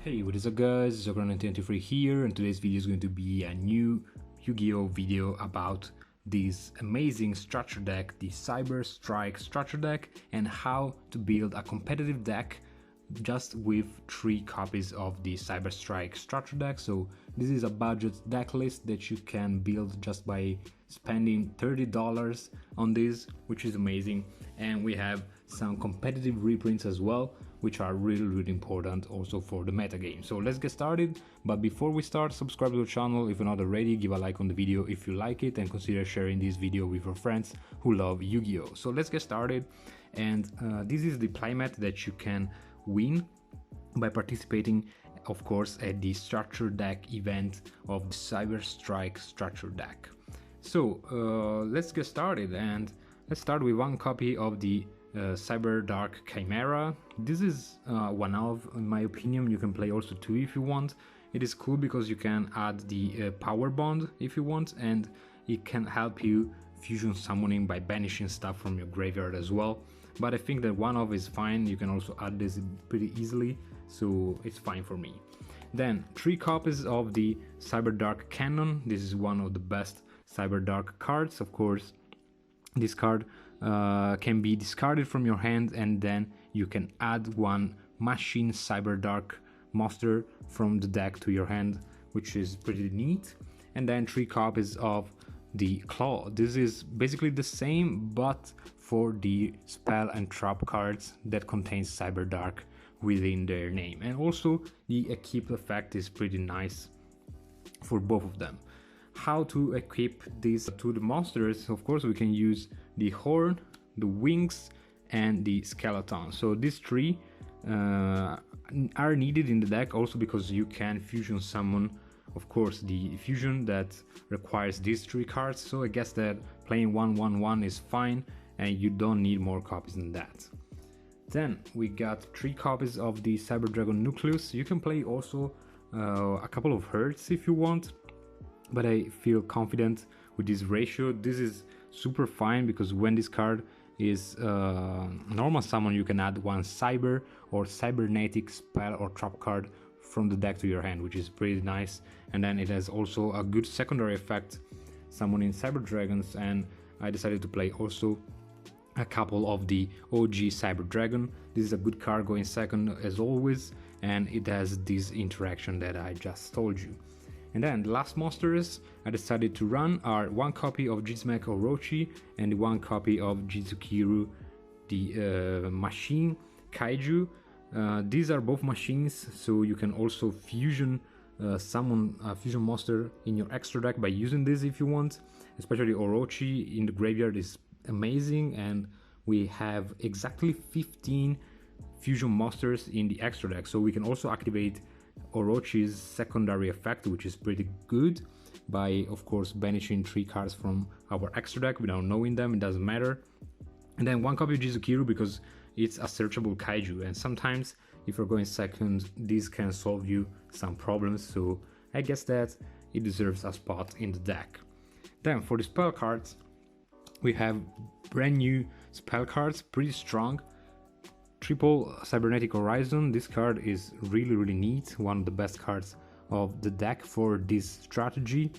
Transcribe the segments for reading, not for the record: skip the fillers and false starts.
Hey, what is up guys, Zocker1923 here, and today's video is going to be a new YuGiOh video about this amazing structure deck, the Cyberdark structure deck, and how to build a competitive deck just with 3 copies of the Cyberdark structure deck. So this is a budget deck list that you can build just by spending $30 on this, which is amazing. And we have some competitive reprints as well, which are really important also for the meta game. So let's get started. But before we start, subscribe to the channel if you're not already, give a like on the video if you like it, and consider sharing this video with your friends who love YuGiOh. So let's get started. And this is the playmat that you can win by participating, of course, at the structure deck event of the Cyberdark structure deck. So let's get started, and let's start with one copy of the Cyberdark Chimera. This is one of, in my opinion. You can play also 2 if you want. It is cool because you can add the power bond if you want, and it can help you fusion summoning by banishing stuff from your graveyard as well. But I think that one of is fine. You can also add this pretty easily, so it's fine for me. Then 3 copies of the Cyberdark Cannon. This is one of the best Cyberdark cards. Of course, this card can be discarded from your hand, and then you can add one machine Cyberdark monster from the deck to your hand, which is pretty neat. And then 3 copies of the Claw. This is basically the same, but for the spell and trap cards that contains Cyberdark within their name. And also the equip effect is pretty nice for both of them. How to equip these to the monsters? Of course, we can use the horn, the wings, and the skeleton. So these 3 are needed in the deck also because you can fusion summon, of course, the fusion that requires these 3 cards. So I guess that playing 1/1/1 is fine, and you don't need more copies than that. Then we got 3 copies of the Cyberdragon Nucleus. You can play also a couple of herds if you want, but I feel confident with this ratio. This is super fine because when this card is normal summon, you can add one cyber or cybernetic spell or trap card from the deck to your hand, which is pretty nice. And then it has also a good secondary effect, summoning cyber dragons, and I decided to play also a couple of the OG Cyber Dragon. This is a good card going second as always, and it has this interaction that I just told you. And then the last monsters I decided to run are 1 copy of Jizmek Orochi and 1 copy of Jizukiru, the machine Kaiju. These are both machines, so you can also fusion summon a fusion monster in your extra deck by using this if you want. Especially Orochi in the graveyard is amazing, and we have exactly 15 fusion monsters in the extra deck, so we can also activate Orochi's secondary effect, which is pretty good, by of course banishing 3 cards from our extra deck without knowing them. It doesn't matter. And then 1 copy of Jizukiru because it's a searchable kaiju, and sometimes if you're going second, this can solve you some problems, so I guess that it deserves a spot in the deck. Then for the spell cards, we have brand new spell cards, pretty strong. Triple Cybernetic Horizon. This card is really neat, one of the best cards of the deck for this strategy.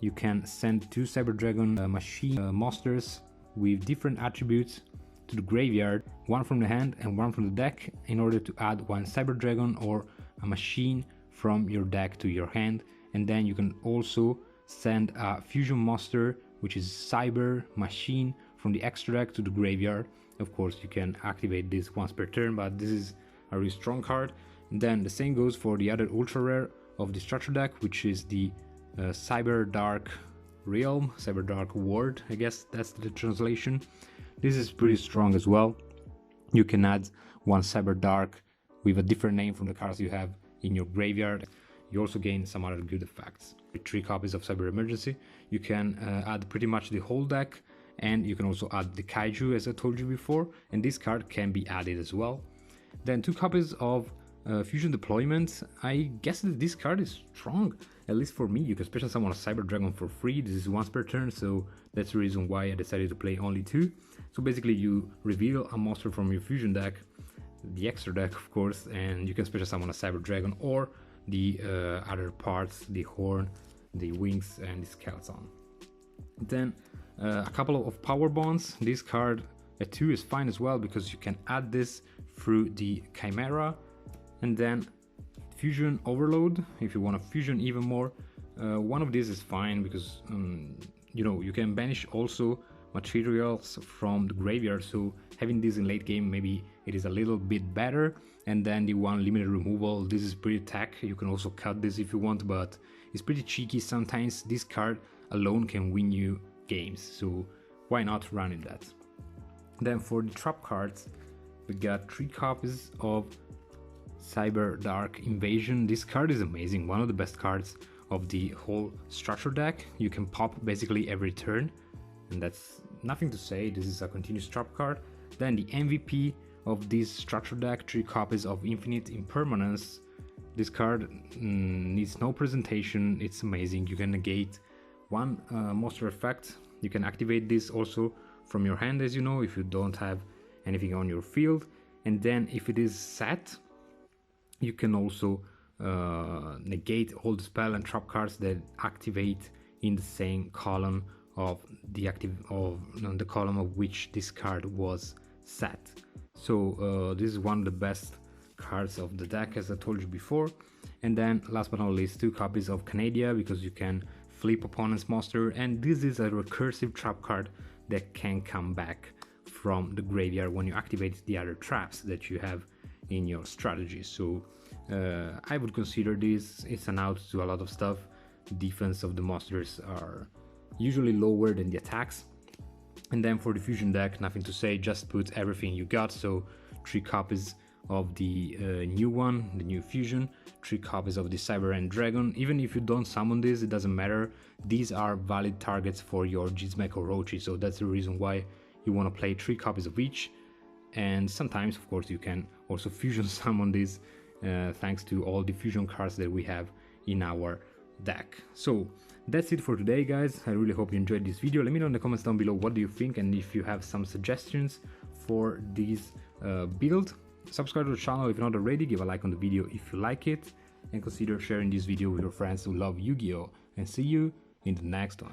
You can send 2 Cyberdragon machine monsters with different attributes to the graveyard, 1 from the hand and 1 from the deck, in order to add 1 Cyberdragon or a machine from your deck to your hand. And then you can also send a fusion monster, which is Cyber Machine, from the extra deck to the graveyard. Of course, you can activate this once per turn, but this is a really strong card. And then the same goes for the other ultra rare of the structure deck, which is the Cyberdark Realm, Cyberdark World, I guess that's the translation. This is pretty strong as well. You can add 1 Cyberdark with a different name from the cards you have in your graveyard. You also gain some other good effects. With 3 copies of Cyber Emergency, you can add pretty much the whole deck, and you can also add the Kaiju, as I told you before, and this card can be added as well. Then 2 copies of Fusion Deployment. I guess that this card is strong, at least for me. You can special summon a Cyber Dragon for free. This is once per turn, so that's the reason why I decided to play only 2. So basically you reveal a monster from your fusion deck, the extra deck, of course, and you can special summon a Cyber Dragon or the other parts, the horn, the wings, and the skeleton. Then a couple of power bonds. This card at 2 is fine as well because you can add this through the Chimera. And then Fusion Overload, if you want to fusion even more. One of these is fine because you know, you can banish also materials from the graveyard, so having this in late game maybe it is a little bit better. And then the one limited removal, this is pretty tech. You can also cut this if you want, but it's pretty cheeky. Sometimes this card alone can win you games, so why not running that? Then for the trap cards, we got 3 copies of Cyberdark Invasion. This card is amazing, one of the best cards of the whole structure deck. You can pop basically every turn, and that's nothing to say. This is a continuous trap card. Then the MVP of this structure deck, 3 copies of Infinite Impermanence. This card needs no presentation, it's amazing. You can negate one monster effect. You can activate this also from your hand, as you know, if you don't have anything on your field. And then if it is set, you can also negate all the spell and trap cards that activate in the same column of the the column of which this card was set. So this is one of the best cards of the deck, as I told you before. And then last but not least, 2 copies of Canada, because you can flip opponent's monster, and this is a recursive trap card that can come back from the graveyard when you activate the other traps that you have in your strategy. So I would consider this. It's an out to a lot of stuff. The defense of the monsters are usually lower than the attacks. And then for the fusion deck, nothing to say, just put everything you got. So 3 copies of the new one, the new fusion, 3 copies of the Cyber and Dragon. Even if you don't summon this, it doesn't matter. These are valid targets for your Gizmek or Rochi, so that's the reason why you want to play 3 copies of each. And sometimes, of course, you can also fusion summon this thanks to all the fusion cards that we have in our deck. So that's it for today, guys. I really hope you enjoyed this video. Let me know in the comments down below what do you think, and if you have some suggestions for this build. Subscribe to the channel if not already, give a like on the video if you like it, and consider sharing this video with your friends who love Yu-Gi-Oh! And see you in the next one.